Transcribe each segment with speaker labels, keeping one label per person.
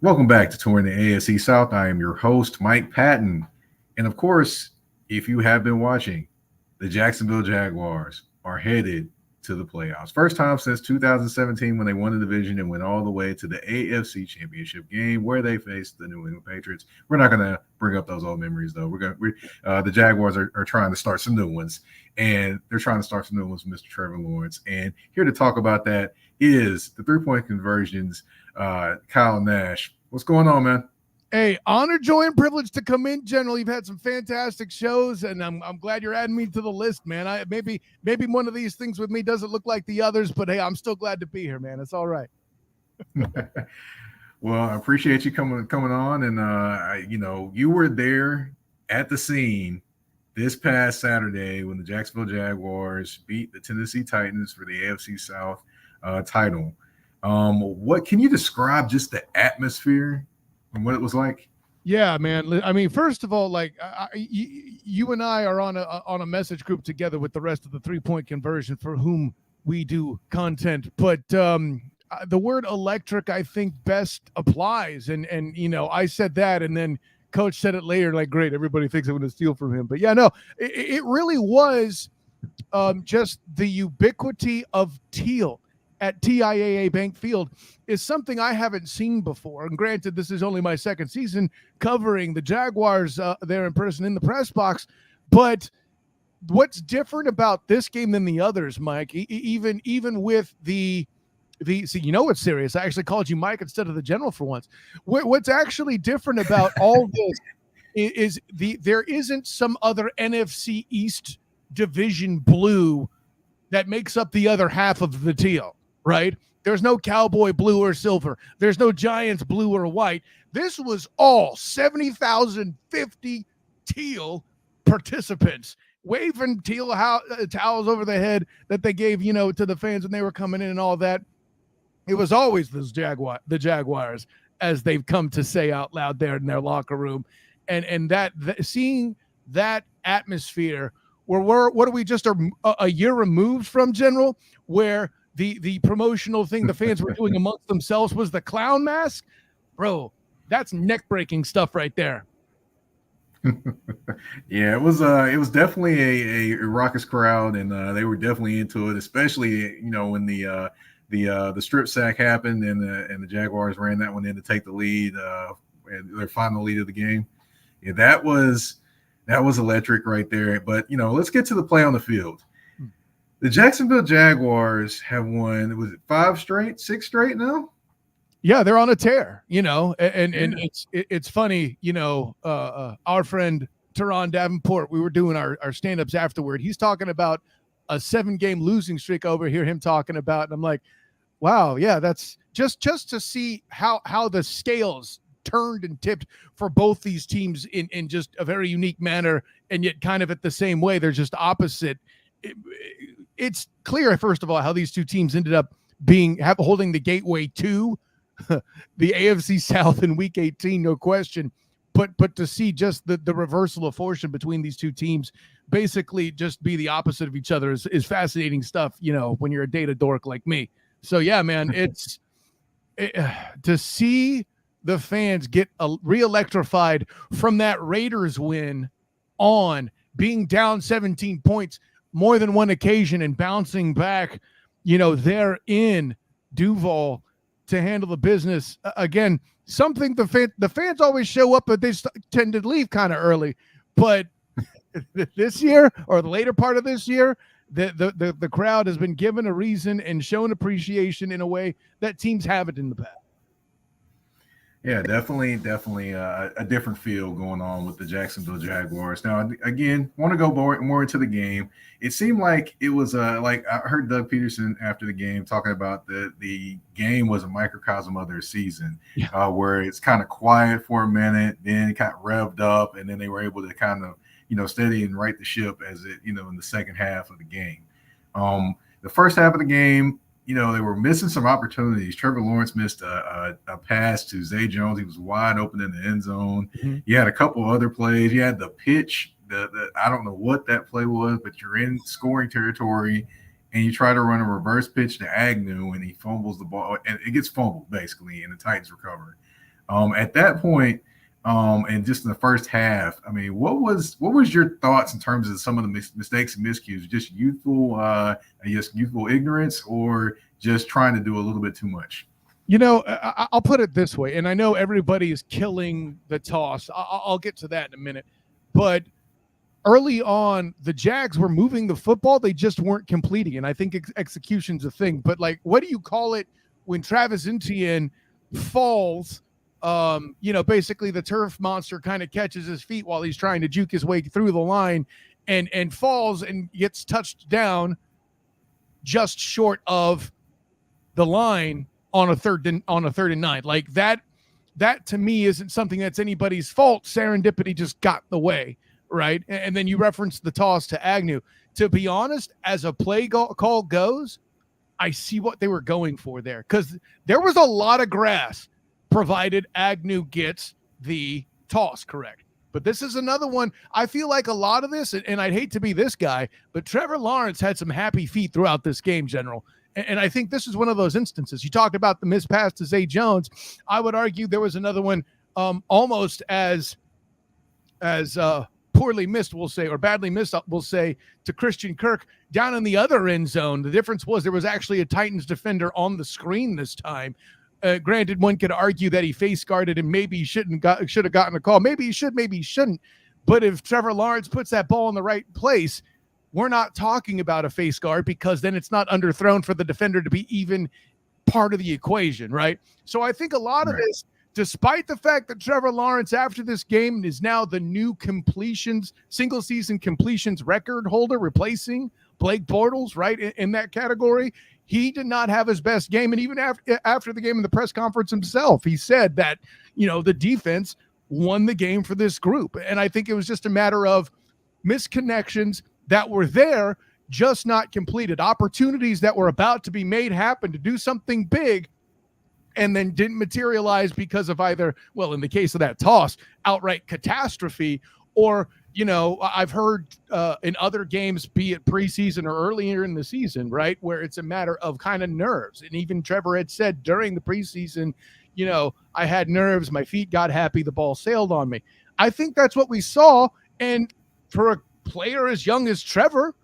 Speaker 1: Welcome back to Touring the AFC South. I am your host, Mike Patton. And of course, if you have been watching, the Jacksonville Jaguars are headed to the playoffs. First time since 2017 when they won the division and went all the way to the AFC Championship game where they faced the New England Patriots. We're not going to bring up those old memories, though. The Jaguars are trying to start some new ones, and they're trying to start some new ones with Mr. Trevor Lawrence. And here to talk about that is the three-point conversions, Kyle Nash. What's going on, man?
Speaker 2: Hey, honor, joy, and privilege to come in. General, you've had some fantastic shows, and I'm glad you're adding me to the list, man. Maybe one of these things with me doesn't look like the others, but hey, I'm still glad to be here, man. It's all right.
Speaker 1: Well, I appreciate you coming on, and you were there at the scene this past Saturday when the Jacksonville Jaguars beat the Tennessee Titans for the AFC South title. What can you describe just the atmosphere and what it was like?
Speaker 2: Yeah, man. I mean, first of all, like you and I are on a message group together with the rest of the 3-point conversion for whom we do content, but the word electric I think best applies, and I said that, and then Coach said it later, like, great, everybody thinks I'm going to steal from him, but yeah, no, it really was just the ubiquity of teal at TIAA Bank Field is something I haven't seen before. And granted, this is only my second season covering the Jaguars there in person in the press box. But what's different about this game than the others, Mike, even with the see, what's serious? I actually called you Mike instead of the general for once. What's actually different about all this is there isn't some other NFC East division blue that makes up the other half of the teal. Right? There's no Cowboy blue or silver. There's no Giants blue or white. This was all 70,050 teal participants waving teal towels over the head that they gave, to the fans when they were coming in and all that. It was always the Jaguars, as they've come to say out loud there in their locker room. And seeing that atmosphere where what are we just a year removed from, General, where the promotional thing the fans were doing amongst themselves was the clown mask? Bro, that's neck-breaking stuff right there.
Speaker 1: Yeah, it was definitely a raucous crowd, and they were definitely into it, especially when the strip sack happened and the Jaguars ran that one in to take the lead, and their final lead of the game. Yeah, that was electric right there. But let's get to the play on the field. The Jacksonville Jaguars have won, was it 6 straight now?
Speaker 2: Yeah, they're on a tear, and it's funny, our friend Teron Davenport, we were doing our stand-ups afterward. He's talking about a 7-game losing streak over here, him talking about, and I'm like, wow, yeah, that's just to see how the scales turned and tipped for both these teams in just a very unique manner, and yet kind of at the same way, they're just opposite. It's clear, first of all, how these two teams ended up holding the gateway to the AFC South in Week 18, no question. But to see just the reversal of fortune between these two teams, basically just be the opposite of each other, is fascinating stuff. When you're a data dork like me. So yeah, man, to see the fans get re-electrified from that Raiders win on, being down 17 points. More than one occasion, and bouncing back, they're in Duval to handle the business. Again, something the fans always show up, but they tend to leave kind of early. But this year, or the later part of this year, the crowd has been given a reason and shown appreciation in a way that teams haven't in the past.
Speaker 1: Yeah, definitely a different feel going on with the Jacksonville Jaguars. Now, again, want to go more into the game. It seemed like it was like I heard Doug Peterson after the game talking about the game was a microcosm of their season, yeah. Where it's kind of quiet for a minute, then it kind of revved up, and then they were able to kind of steady and right the ship as it in the second half of the game. The first half of the game, they were missing some opportunities. Trevor Lawrence missed a pass to Zay Jones. He was wide open in the end zone. Mm-hmm. You had a couple other plays. You had the pitch. I don't know what that play was, but you're in scoring territory, and you try to run a reverse pitch to Agnew, and he fumbles the ball, and it gets fumbled basically, and the Titans recover. At that point, and just in the first half, I mean, what was your thoughts in terms of some of the mistakes and miscues? Just youthful, I guess, youthful ignorance, or just trying to do a little bit too much?
Speaker 2: I'll put it this way, and I know everybody is killing the toss. I'll get to that in a minute, but early on, the Jags were moving the football. They just weren't completing. And I think execution's a thing. But, like, what do you call it when Travis Etienne falls? Basically the turf monster kind of catches his feet while he's trying to juke his way through the line and falls and gets touched down just short of the line on a third and 9. Like that to me isn't something that's anybody's fault. Serendipity just got in the way. Right. And then you reference the toss to Agnew. To be honest, as a play call goes, I see what they were going for there, because there was a lot of grass provided Agnew gets the toss correct. But this is another one. I feel like a lot of this, and I'd hate to be this guy, but Trevor Lawrence had some happy feet throughout this game, General. And I think this is one of those instances. You talked about the missed pass to Zay Jones. I would argue there was another one almost as poorly missed, we'll say, or badly missed, we'll say, to Christian Kirk down in the other end zone. The difference was there was actually a Titans defender on the screen this time. Granted, one could argue that he face guarded and maybe he should have gotten a call. Maybe he should, maybe he shouldn't. But if Trevor Lawrence puts that ball in the right place, we're not talking about a face guard, because then it's not underthrown for the defender to be even part of the equation, right? So I think a lot of this, despite the fact that Trevor Lawrence after this game is now the new single season completions record holder, replacing Blake Bortles, right, in that category, he did not have his best game. And even after the game in the press conference himself, he said that, the defense won the game for this group. And I think it was just a matter of misconnections that were there, just not completed. Opportunities that were about to be made happen to do something big, and then didn't materialize because of either, well, in the case of that toss, outright catastrophe, or, I've heard in other games, be it preseason or earlier in the season, right, where it's a matter of kind of nerves. And even Trevor had said during the preseason, I had nerves, my feet got happy, the ball sailed on me. I think that's what we saw. And for a player as young as Trevor,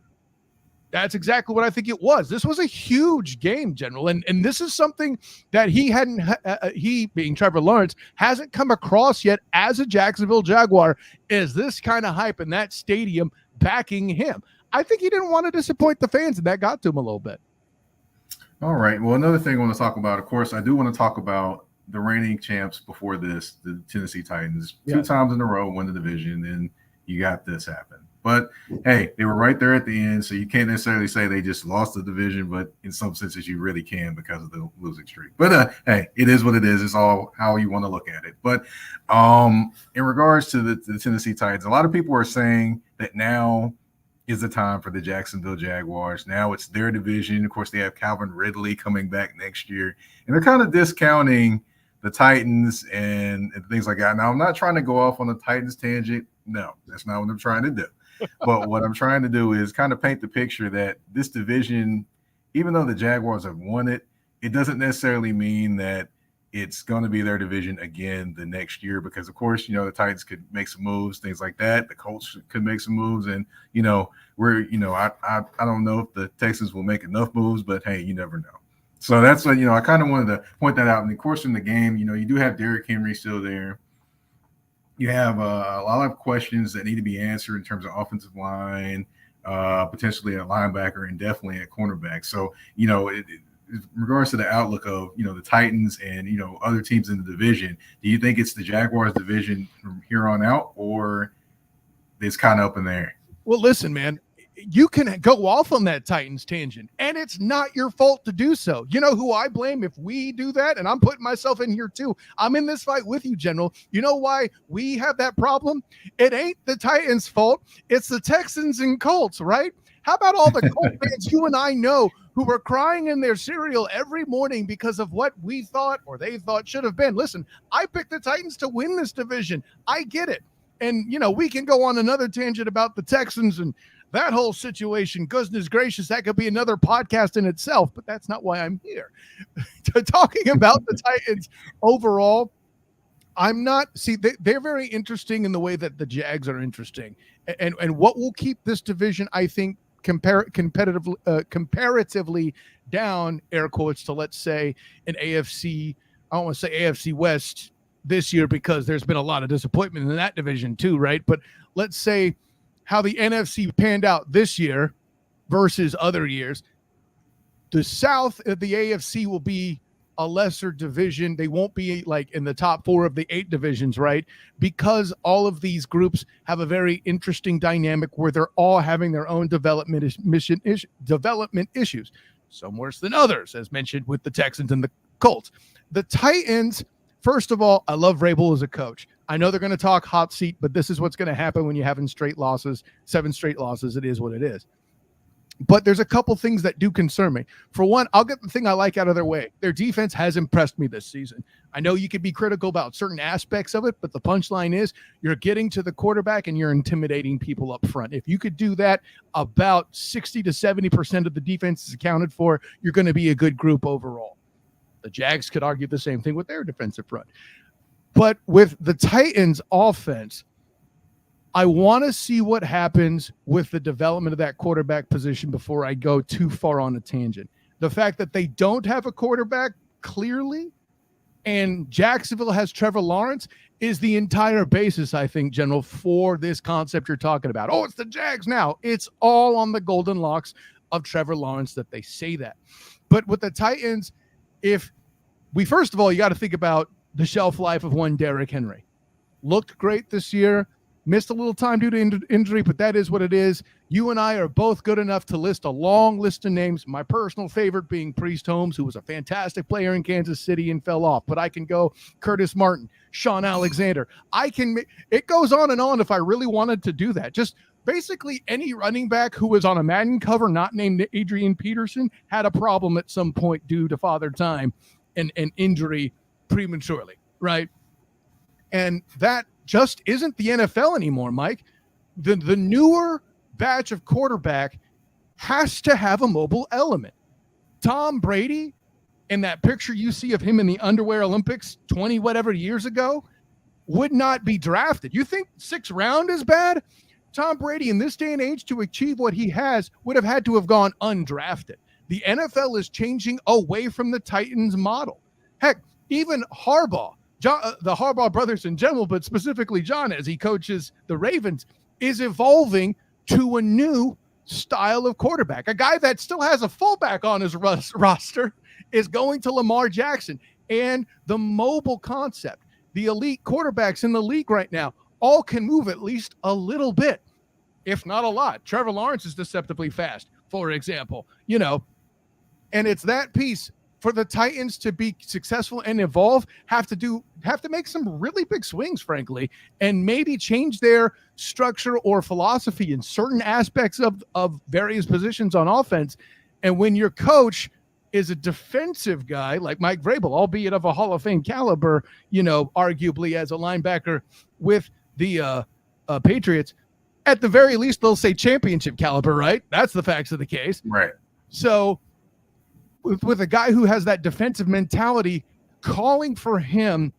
Speaker 2: that's exactly what I think it was. This was a huge game, General. And this is something that he being Trevor Lawrence, hasn't come across yet as a Jacksonville Jaguar, is this kind of hype in that stadium backing him. I think he didn't want to disappoint the fans, and that got to him a little bit.
Speaker 1: All right. Well, another thing I want to talk about, of course, I do want to talk about the reigning champs before this, the Tennessee Titans. Two times in a row won the division, and you got this happen. But, hey, they were right there at the end, so you can't necessarily say they just lost the division, but in some senses you really can because of the losing streak. But, hey, it is what it is. It's all how you want to look at it. But in regards to the Tennessee Titans, a lot of people are saying that now is the time for the Jacksonville Jaguars. Now it's their division. Of course, they have Calvin Ridley coming back next year, and they're kind of discounting the Titans and things like that. Now, I'm not trying to go off on the Titans tangent. No, that's not what I'm trying to do. But what I'm trying to do is kind of paint the picture that this division, even though the Jaguars have won it, it doesn't necessarily mean that it's going to be their division again the next year, because, of course, the Titans could make some moves, things like that. The Colts could make some moves. And, I don't know if the Texans will make enough moves, but, hey, you never know. So that's what, I kind of wanted to point that out. And, of course, in the game, you do have Derrick Henry still there. You have a lot of questions that need to be answered in terms of offensive line, potentially a linebacker, and definitely a cornerback. So, in regards to the outlook of, the Titans and, other teams in the division, do you think it's the Jaguars division from here on out, or it's kind of up in the air?
Speaker 2: Well, listen, man, you can go off on that Titans tangent, and it's not your fault to do so. You know who I blame if we do that? And I'm putting myself in here too. I'm in this fight with you, General. You know why we have that problem? It ain't the Titans' fault. It's the Texans and Colts, right? How about all the Colt fans you and I know who were crying in their cereal every morning because of what we thought or they thought should have been? Listen, I picked the Titans to win this division. I get it. And, we can go on another tangent about the Texans and that whole situation. Goodness gracious, that could be another podcast in itself, but that's not why I'm here. Talking about the Titans overall, I'm not. See, they're very interesting in the way that the Jags are interesting, and what will keep this division, I think, comparatively down, air quotes, to let's say an AFC. I don't want to say AFC West this year because there's been a lot of disappointment in that division too, right? But let's say how the NFC panned out this year versus other years. The South of the AFC will be a lesser division. They won't be like in the top 4 of the 8 divisions, right? Because all of these groups have a very interesting dynamic where they're all having their own development issues, some worse than others, as mentioned with the Texans and the Colts. The Titans, first of all, I love Vrabel as a coach. I know they're going to talk hot seat, but this is what's going to happen when you're having 7 straight losses. It is what it is. But there's a couple things that do concern me. For one, I'll get the thing I like out of their way. Their defense has impressed me this season. I know you could be critical about certain aspects of it, but the punchline is you're getting to the quarterback and you're intimidating people up front. If you could do that, about 60 to 70% of the defense is accounted for. You're going to be a good group overall. The Jags could argue the same thing with their defensive front. But with the Titans offense, I want to see what happens with the development of that quarterback position before I go too far on a tangent. The fact that they don't have a quarterback clearly and Jacksonville has Trevor Lawrence is the entire basis, I think, General, for this concept you're talking about. Oh, it's the Jags now. It's all on the golden locks of Trevor Lawrence that they say that. But with the Titans, first of all, you got to think about the shelf life of one Derrick Henry. Looked great this year. Missed a little time due to injury, but that is what it is. You and I are both good enough to list a long list of names. My personal favorite being Priest Holmes, who was a fantastic player in Kansas City and fell off. But I can go Curtis Martin, Sean Alexander. It goes on and on if I really wanted to do that. Just basically any running back who was on a Madden cover not named Adrian Peterson had a problem at some point due to father time and injury prematurely, right? And that just isn't the NFL anymore, Mike. The newer batch of quarterback has to have a mobile element. Tom Brady, in that picture you see of him in the underwear Olympics 20 whatever years ago, would not be drafted. You think 6th round is bad? Tom Brady in this day and age to achieve what he has would have had to have gone undrafted. The NFL is changing away from the Titans model. Heck, even Harbaugh, the Harbaugh brothers in general, but specifically John, as he coaches the Ravens, is evolving to a new style of quarterback. A guy that still has a fullback on his roster is going to Lamar Jackson. And the mobile concept, the elite quarterbacks in the league right now, all can move at least a little bit, if not a lot. Trevor Lawrence is deceptively fast, for example, and it's that piece. For the Titans to be successful and evolve, have to make some really big swings, frankly, and maybe change their structure or philosophy in certain aspects of various positions on offense. And when your coach is a defensive guy like Mike Vrabel, albeit of a Hall of Fame caliber, arguably as a linebacker with the Patriots, at the very least, they'll say championship caliber, right? That's the facts of the case.
Speaker 1: Right.
Speaker 2: So with a guy who has that defensive mentality, calling for him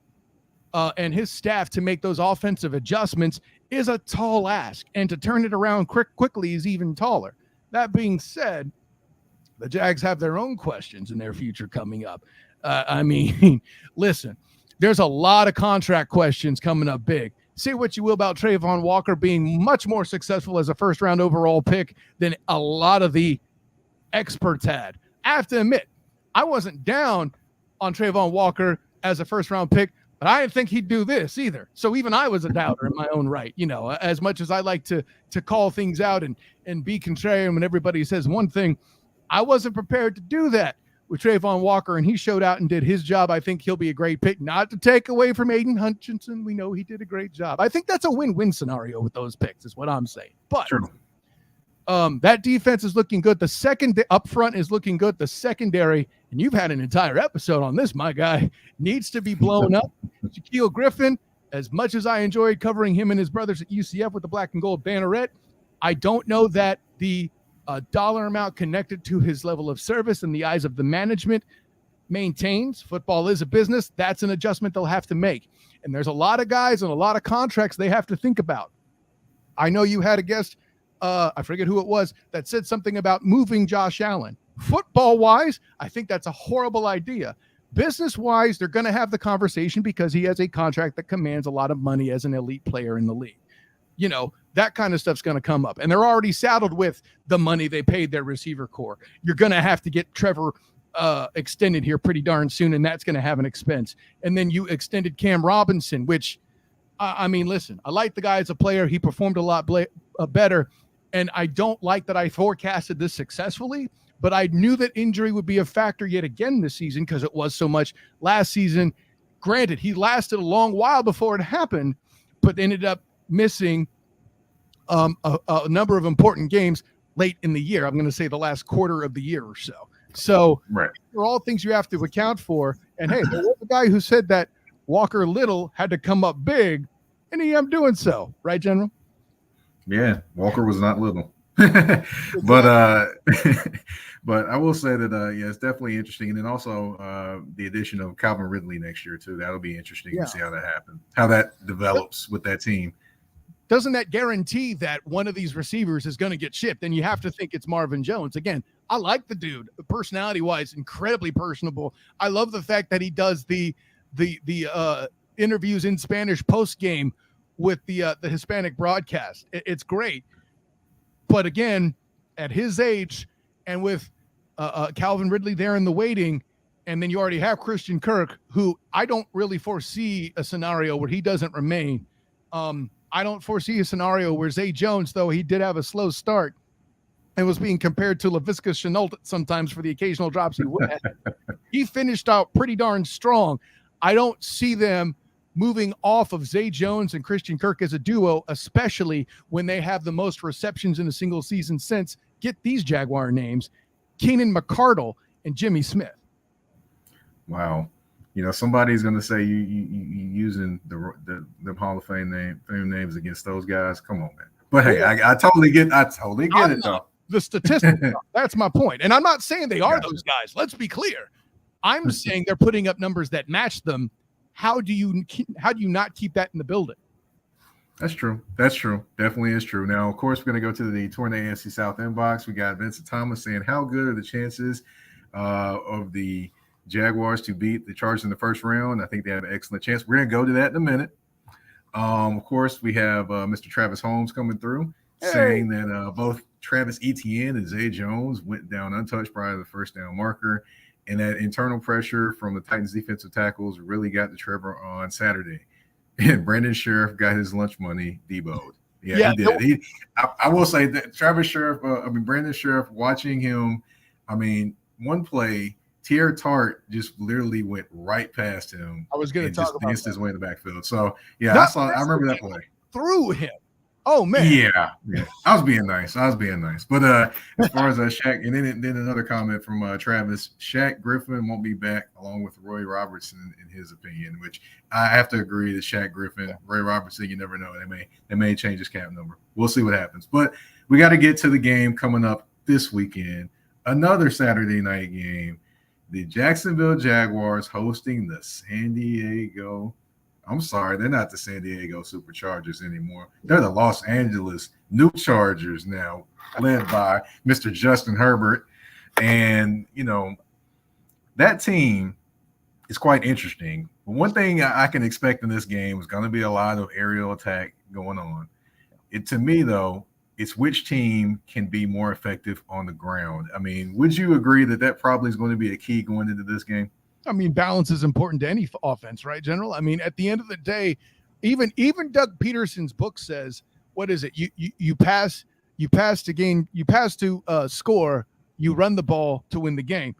Speaker 2: and his staff to make those offensive adjustments is a tall ask, and to turn it around quickly is even taller. That being said, the Jags have their own questions in their future coming up. Listen, there's a lot of contract questions coming up big. Say what you will about Trayvon Walker being much more successful as a first-round overall pick than a lot of the experts had. I have to admit, I wasn't down on Trayvon Walker as a first-round pick, but I didn't think he'd do this either. So even I was a doubter in my own right. As much as I like to call things out and be contrarian when everybody says one thing, I wasn't prepared to do that with Trayvon Walker, and he showed out and did his job. I think he'll be a great pick, not to take away from Aiden Hutchinson. We know he did a great job. I think that's a win-win scenario with those picks is what I'm saying. But
Speaker 1: True.
Speaker 2: That defense is looking good. The second up front is looking good. The secondary, and you've had an entire episode on this, my guy, needs to be blown up. Shaquille Griffin, as much as I enjoyed covering him and his brothers at UCF with the black and gold banneret, I don't know that the dollar amount connected to his level of service in the eyes of the management maintains, football is a business, that's an adjustment they'll have to make. And there's a lot of guys and a lot of contracts they have to think about. I know you had a guest, I forget who it was, that said something about moving Josh Allen. Football-wise, I think that's a horrible idea. Business-wise, they're going to have the conversation because he has a contract that commands a lot of money as an elite player in the league. You know, that kind of stuff's going to come up. And they're already saddled with the money they paid their receiver core. You're going to have to get Trevor extended here pretty darn soon, and that's going to have an expense. And then you extended Cam Robinson, which, I mean, listen, I like the guy as a player. He performed a lot better, and I don't like that I forecasted this successfully, but I knew that injury would be a factor yet again this season because it was so much last season. Granted, he lasted a long while before it happened, but ended up missing a number of important games late in the year. I'm going to say the last quarter of the year or so. So
Speaker 1: right.
Speaker 2: They're all things you have to account for. And hey, there was a guy who said that Walker Little had to come up big, and he am doing so, right, General?
Speaker 1: Yeah, Walker was not little. but I will say that yeah, it's definitely interesting. And then also the addition of Calvin Ridley next year too. That'll be interesting to see how that happens, how that develops with that team.
Speaker 2: Doesn't that guarantee that one of these receivers is going to get shipped? And you have to think it's Marvin Jones. Again, I like the dude, personality-wise, incredibly personable. I love the fact that he does the interviews in Spanish post-game with the Hispanic broadcast. It's great. But again, at his age and with Calvin Ridley there in the waiting, and then you already have Christian Kirk, who I don't really foresee a scenario where he doesn't remain. I don't foresee a scenario where Zay Jones, though he did have a slow start and was being compared to Laviska Shenault sometimes for the occasional drops he would have. He finished out pretty darn strong. I don't see them moving off of Zay Jones and Christian Kirk as a duo, especially when they have the most receptions in a single season since, get these Jaguar names, Keenan McCardle and Jimmy Smith.
Speaker 1: Wow. You know, somebody's going to say you using the Hall of Fame names against those guys. Come on, man. But hey, I totally get it though.
Speaker 2: The statistics, that's my point. And I'm not saying they are those guys. Let's be clear. I'm saying they're putting up numbers that match them. How do you not keep that in the building?
Speaker 1: That's true. That's true. Definitely is true. Now, of course, we're going to go to the Torn AFC South inbox. We got Vincent Thomas saying, how good are the chances of the Jaguars to beat the Chargers in the first round? I think they have an excellent chance. We're going to go to that in a minute. Of course, we have Mr. Travis Holmes coming through saying that both Travis Etienne and Zay Jones went down untouched prior to the first down marker, and that internal pressure from the Titans defensive tackles really got to Trevor on Saturday. And Brandon Sheriff got his lunch money deboed. Yeah, he did. I will say that Brandon Sheriff, watching him, one play, Tier Tart just literally went right past him.
Speaker 2: I was going to talk about
Speaker 1: against his way in the backfield. So yeah, I remember that play.
Speaker 2: Through him. Oh man.
Speaker 1: Yeah. I was being nice. But as far as Shaq, and then another comment from Travis, Shaq Griffin won't be back along with Roy Robertson in his opinion, which I have to agree that Shaq Griffin, Roy Robertson, you never know. They may change his cap number. We'll see what happens. But we got to get to the game coming up this weekend. Another Saturday night game. The Jacksonville Jaguars hosting the San Diego. I'm sorry, they're not the San Diego Superchargers anymore. They're the Los Angeles New Chargers now, led by Mr. Justin Herbert. And, you know, that team is quite interesting. But one thing I can expect in this game is going to be a lot of aerial attack going on. To me, though, it's which team can be more effective on the ground. I mean, would you agree that probably is going to be a key going into this game?
Speaker 2: I mean, balance is important to any offense, right, General? I mean, at the end of the day, even Doug Peterson's book says, what is it? You pass to gain, you pass to score, you run the ball to win the game.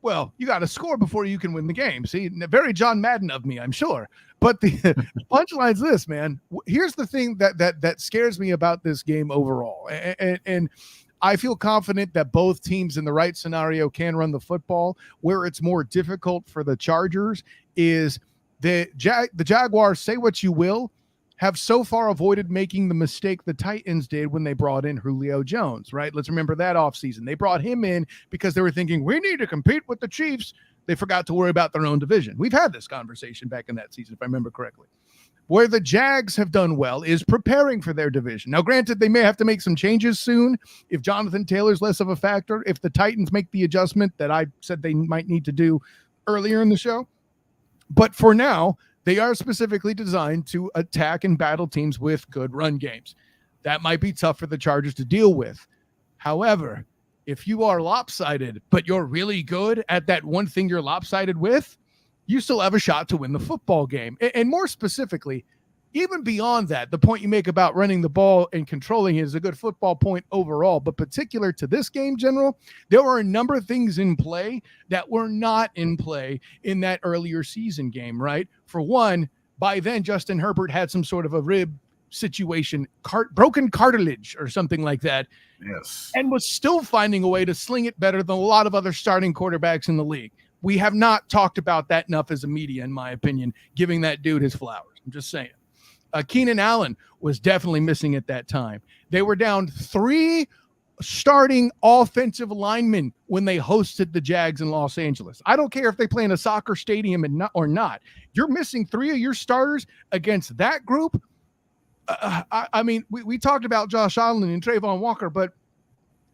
Speaker 2: Well, you got to score before you can win the game. See, very John Madden of me, I'm sure. But the punchline's this, man. Here's the thing that scares me about this game overall, and I feel confident that both teams in the right scenario can run the football. Where it's more difficult for the Chargers is the Jaguars, say what you will, have so far avoided making the mistake the Titans did when they brought in Julio Jones, right? Let's remember that offseason. They brought him in because they were thinking, we need to compete with the Chiefs. they forgot to worry about their own division. We've had this conversation back in that season, if I remember correctly. Where the Jags have done well is preparing for their division. Now, granted, they may have to make some changes soon if Jonathan Taylor's less of a factor, if the Titans make the adjustment that I said they might need to do earlier in the show. But for now, they are specifically designed to attack and battle teams with good run games. That might be tough for the Chargers to deal with. However, if you are lopsided, but you're really good at that one thing you're lopsided with, you still have a shot to win the football game. And more specifically, even beyond that, the point you make about running the ball and controlling it is a good football point overall. But particular to this game, General, there were a number of things in play that were not in play in that earlier season game, right? For one, by then, Justin Herbert had some sort of a rib situation, broken cartilage or something like that.
Speaker 1: Yes.
Speaker 2: And was still finding a way to sling it better than a lot of other starting quarterbacks in the league. We have not talked about that enough as a media, in my opinion, giving that dude his flowers. I'm just saying. Keenan Allen was definitely missing at that time. They were down 3 starting offensive linemen when they hosted the Jags in Los Angeles. I don't care if they play in a soccer stadium or not. You're missing 3 of your starters against that group. I mean, we talked about Josh Allen and Trayvon Walker, but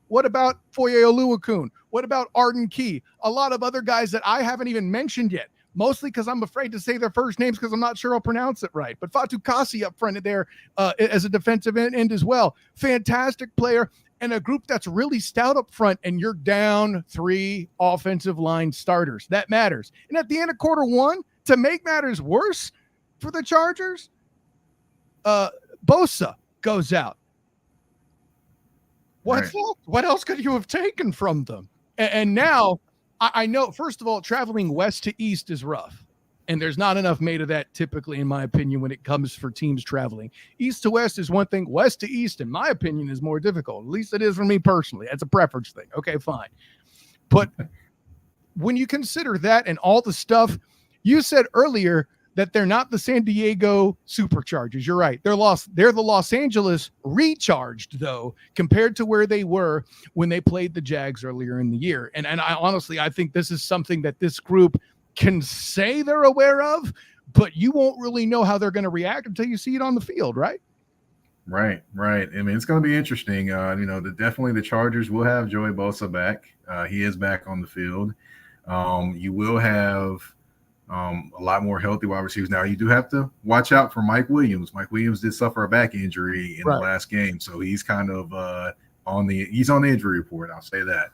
Speaker 2: what about Foye Oluokun? What about Arden Key? A lot of other guys that I haven't even mentioned yet, mostly because I'm afraid to say their first names because I'm not sure I'll pronounce it right. But Fatou Kassi up front there as a defensive end as well. Fantastic player and a group that's really stout up front, and you're down 3 offensive line starters. That matters. And at the end of quarter 1, to make matters worse for the Chargers, Bosa goes out. What's that? What else could you have taken from them? And now I know, first of all, traveling west to east is rough. And there's not enough made of that typically, in my opinion, when it comes for teams traveling. East to west is one thing. West to east, in my opinion, is more difficult. At least it is for me personally. That's a preference thing. Okay, fine. But when you consider that and all the stuff, you said earlier that they're not the San Diego Superchargers. You're right. They're the Los Angeles recharged, though, compared to where they were when they played the Jags earlier in the year. And I honestly, I think this is something that this group can say they're aware of, but you won't really know how they're going to react until you see it on the field, right?
Speaker 1: Right. I mean, it's going to be interesting. Definitely the Chargers will have Joey Bosa back. He is back on the field. You will have a lot more healthy wide receivers. Now, you do have to watch out for Mike Williams. Mike Williams did suffer a back injury in the last game, so he's kind of on the injury report. I'll say that.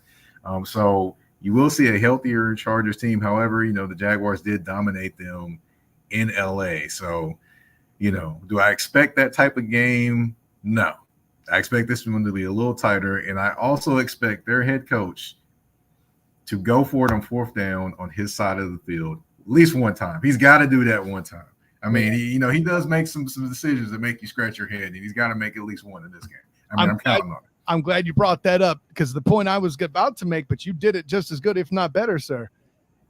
Speaker 1: So you will see a healthier Chargers team. However, the Jaguars did dominate them in LA. So, do I expect that type of game? No. I expect this one to be a little tighter, and I also expect their head coach to go for it on 4th down on his side of the field at least one time. He's got to do that one time. I mean, he does make some decisions that make you scratch your head, and he's got to make at least one in this game. I'm counting on it.
Speaker 2: I'm glad you brought that up, because the point I was about to make, but you did it just as good, if not better, sir.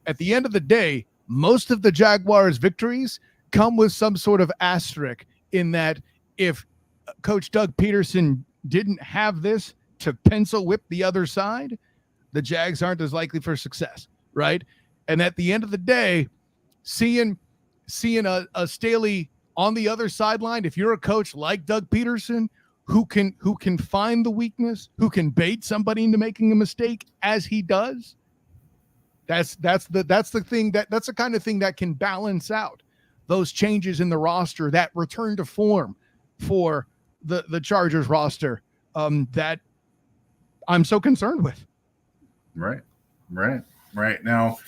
Speaker 2: At the end of the day, most of the Jaguars' victories come with some sort of asterisk, in that if Coach Doug Peterson didn't have this to pencil whip the other side, the Jags aren't as likely for success, right? And at the end of the day, seeing a Staley on the other sideline, if you're a coach like Doug Peterson, who can find the weakness, who can bait somebody into making a mistake as he does, that's the thing that's the kind of thing that can balance out those changes in the roster, that return to form for the Chargers roster that I'm so concerned with.
Speaker 1: Right. Now,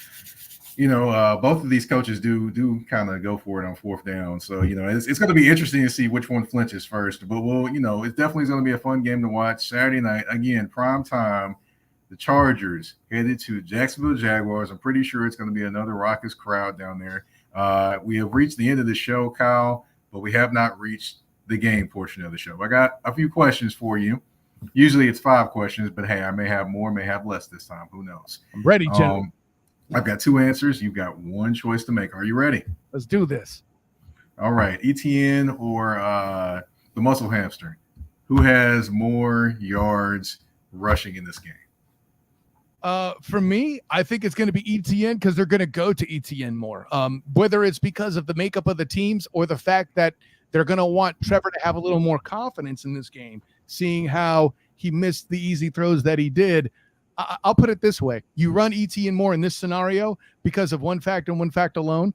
Speaker 1: both of these coaches do kind of go for it on 4th down. So, it's going to be interesting to see which one flinches first. But it's definitely going to be a fun game to watch. Saturday night, again, prime time, the Chargers headed to Jacksonville Jaguars. I'm pretty sure it's going to be another raucous crowd down there. We have reached the end of the show, Kyle, but we have not reached the game portion of the show. I got a few questions for you. Usually it's 5 questions, but hey, I may have more, may have less this time. Who knows?
Speaker 2: I'm ready, Jim.
Speaker 1: I've got 2 answers. You've got one choice to make. Are you ready?
Speaker 2: Let's do this.
Speaker 1: All right. ETN or the muscle hamster? Who has more yards rushing in this game?
Speaker 2: For me, I think it's going to be ETN because they're going to go to ETN more. Whether it's because of the makeup of the teams or the fact that they're going to want Trevor to have a little more confidence in this game, seeing how he missed the easy throws that he did. I'll put it this way. You run ETN more in this scenario because of one fact and one fact alone.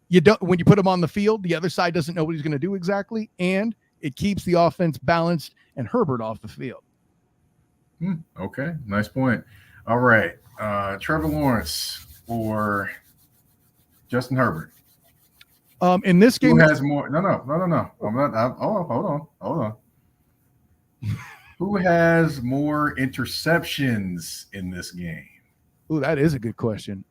Speaker 2: You don't, when you put him on the field, the other side doesn't know what he's going to do exactly, and it keeps the offense balanced and Herbert off the field.
Speaker 1: Okay, nice point. All right, Trevor Lawrence or Justin Herbert.
Speaker 2: In this game,
Speaker 1: who has more? No. I'm not. Hold on. Who has more interceptions in this game?
Speaker 2: Ooh, that is a good question.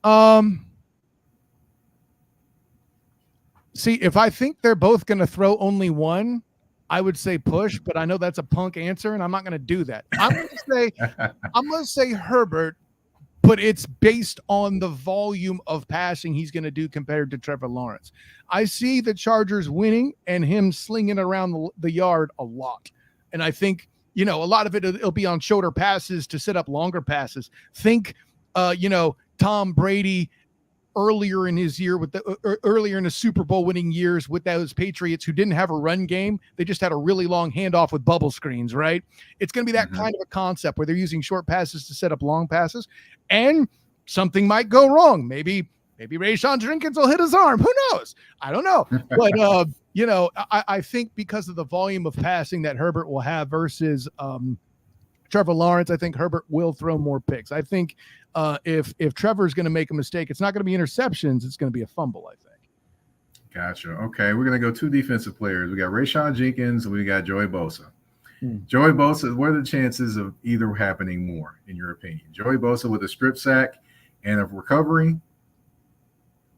Speaker 2: See, if I think they're both going to throw only one, I would say push, but I know that's a punk answer, and I'm not going to do that. I'm going to say Herbert, but it's based on the volume of passing he's going to do compared to Trevor Lawrence. I see the Chargers winning and him slinging around the yard a lot, and I think a lot of it'll be on shorter passes to set up longer passes. Think, Tom Brady earlier in his year earlier in the Super Bowl winning years with those Patriots who didn't have a run game. They just had a really long handoff with bubble screens, right? It's going to be that kind of a concept where they're using short passes to set up long passes, and something might go wrong. Maybe Rayshon Jenkins will hit his arm. Who knows? I don't know. But, I think because of the volume of passing that Herbert will have versus Trevor Lawrence, I think Herbert will throw more picks. I think if Trevor's going to make a mistake, it's not going to be interceptions. It's going to be a fumble, I think.
Speaker 1: Gotcha. Okay, we're going to go two defensive players. We got Rayshon Jenkins and we got Joey Bosa. Joey Bosa, what are the chances of either happening more, in your opinion? Joey Bosa with a strip sack and a recovery,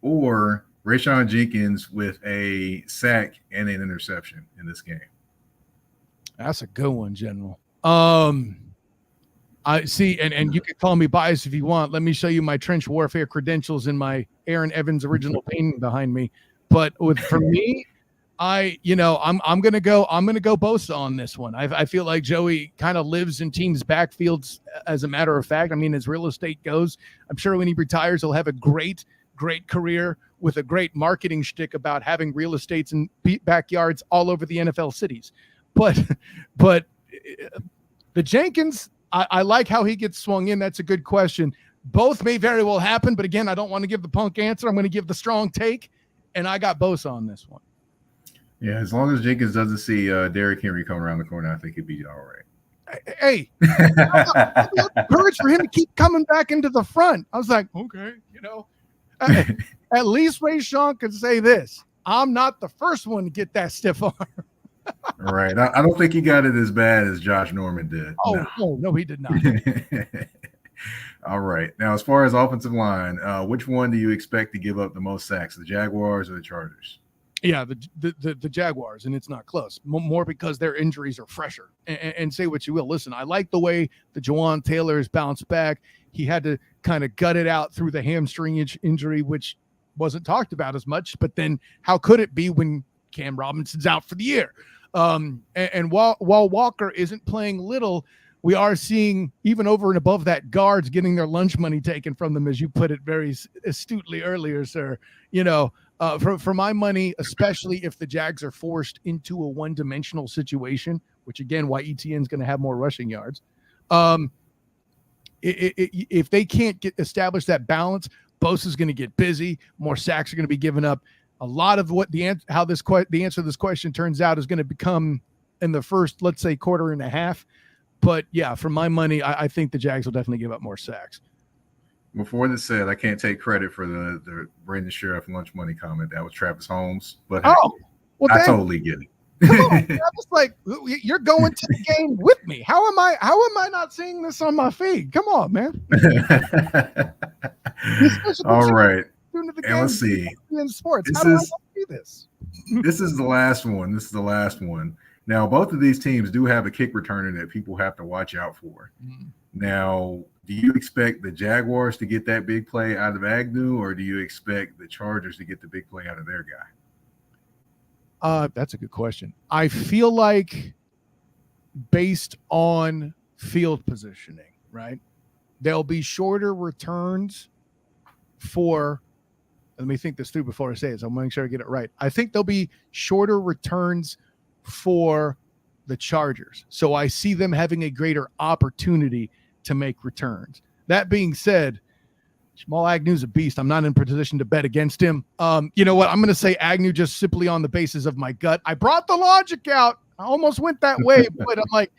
Speaker 1: or Rayshon Jenkins with a sack and an interception in this game?
Speaker 2: That's a good one, General. I see, and you can call me biased if you want. Let me show you my trench warfare credentials in my Aaron Evans original painting behind me. But for me, I'm gonna go Bosa on this one. I feel like Joey kind of lives in teams' backfields as a matter of fact. I mean, as real estate goes, I'm sure when he retires, he'll have a great career with a great marketing shtick about having real estates and backyards all over the NFL cities. But the Jenkins, I like how he gets swung in. That's a good question. Both may very well happen, but again, I don't want to give the punk answer. I'm going to give the strong take, and I got Bosa on this one.
Speaker 1: Yeah, as long as Jenkins doesn't see Derrick Henry coming around the corner, I think he'd be all right.
Speaker 2: Hey, courage for him to keep coming back into the front. I was like, okay, at least Rayshon could say this: I'm not the first one to get that stiff arm.
Speaker 1: Right. I don't think he got it as bad as Josh Norman did.
Speaker 2: No, he did not.
Speaker 1: All right. Now, as far as offensive line, which one do you expect to give up the most sacks, the Jaguars or the Chargers?
Speaker 2: Yeah, the Jaguars, and it's not close. More because their injuries are fresher. And say what you will. Listen, I like the way the Jawan Taylor has bounced back. He had to kind of gut it out through the hamstring injury, which wasn't talked about as much. But then how could it be when Cam Robinson's out for the year? And while Walker isn't playing little, we are seeing, even over and above that, guards getting their lunch money taken from them, as you put it very astutely earlier, sir. For my money, especially if the Jags are forced into a one-dimensional situation, which again, why ETN's going to have more rushing yards. If they can't establish that balance, Bosa's going to get busy. More sacks are going to be given up. A lot of what the answer to this question turns out is going to become in the first, let's say, quarter and a half. But yeah, for my money, I think the Jags will definitely give up more sacks.
Speaker 1: Before this said, I can't take credit for the Brandon Sheriff lunch money comment. That was Travis Holmes. But I totally get it.
Speaker 2: Come on, I was like, you're going to the game with me. How am I not seeing this on my feed? Come on, man.
Speaker 1: All right.
Speaker 2: And
Speaker 1: let's see.
Speaker 2: In sports. How do I see this?
Speaker 1: This is the last one. Now, both of these teams do have a kick returner that people have to watch out for. Now, do you expect the Jaguars to get that big play out of Agnew, or do you expect the Chargers to get the big play out of their guy?
Speaker 2: That's a good question. I feel like based on field positioning, right? there'll be shorter returns for, let me think this through before I say it, so I'm making sure I get it right. I think there'll be shorter returns for the Chargers. So I see them having a greater opportunity to make returns. That being said, Jamal Agnew's a beast. I'm not in position to bet against him. You know what? I'm going to say Agnew just simply on the basis of my gut. I brought the logic out. I almost went that way, but I'm like,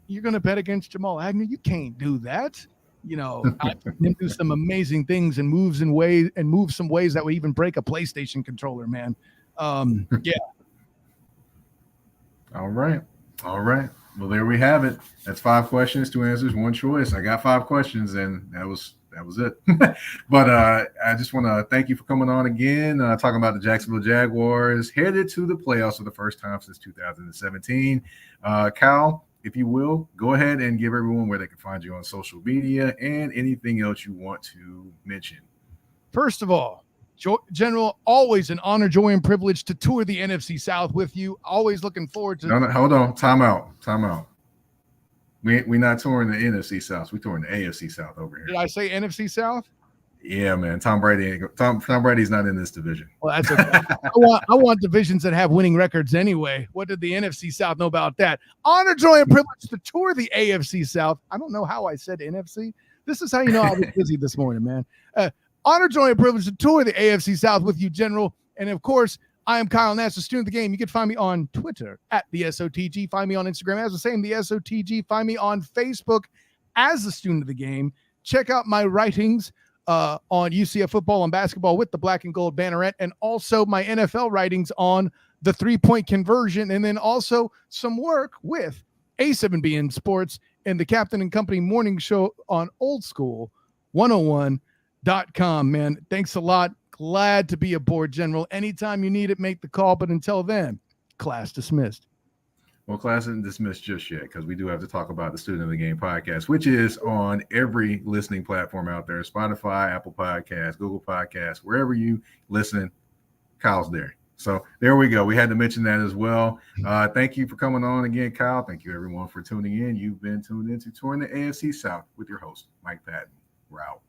Speaker 2: you're going to bet against Jamal Agnew? You can't do that. You know, I've seen him do some amazing things and move some ways that would even break a PlayStation controller, man. Yeah.
Speaker 1: All right. Well, there we have it. That's 5 questions, 2 answers, 1 choice. I got 5 questions, and that was it. But I just want to thank you for coming on again, talking about the Jacksonville Jaguars headed to the playoffs for the first time since 2017. Kyle, if you will, go ahead and give everyone where they can find you on social media and anything else you want to mention.
Speaker 2: First of all, General, always an honor, joy, and privilege to tour the NFC South with you. Always looking forward to.
Speaker 1: No, hold on. Time out. We're not touring the NFC South. We're touring the AFC South over here.
Speaker 2: Did I say NFC South?
Speaker 1: Yeah, man. Tom Brady's not in this division.
Speaker 2: Well, that's okay. I want divisions that have winning records anyway. What did the NFC South know about that? Honor, joy, and privilege to tour the AFC South. I don't know how I said NFC. This is how you know I was busy this morning, man. Honor, joy, and privilege to tour the AFC South with you, General. And of course, I am Kyle Nash, the student of the game. You can find me on Twitter at the SOTG. Find me on Instagram as the same, the SOTG. Find me on Facebook as the student of the game. Check out my writings on UCF football and basketball with the black and gold banneret, and also my NFL writings on the 3-point conversion, and then also some work with A7B in sports and the Captain and Company morning show on Old School 101.com. Man, thanks a lot. Glad to be aboard, General. Anytime you need it, make the call. But until then, class dismissed.
Speaker 1: Well, class isn't dismissed just yet, because we do have to talk about the Student of the Game podcast, which is on every listening platform out there: Spotify, Apple Podcasts, Google Podcasts, wherever you listen. Kyle's there. So there we go. We had to mention that as well. Thank you for coming on again, Kyle. Thank you, everyone, for tuning in. You've been tuned into Touring the AFC South with your host, Mike Patton. We're out.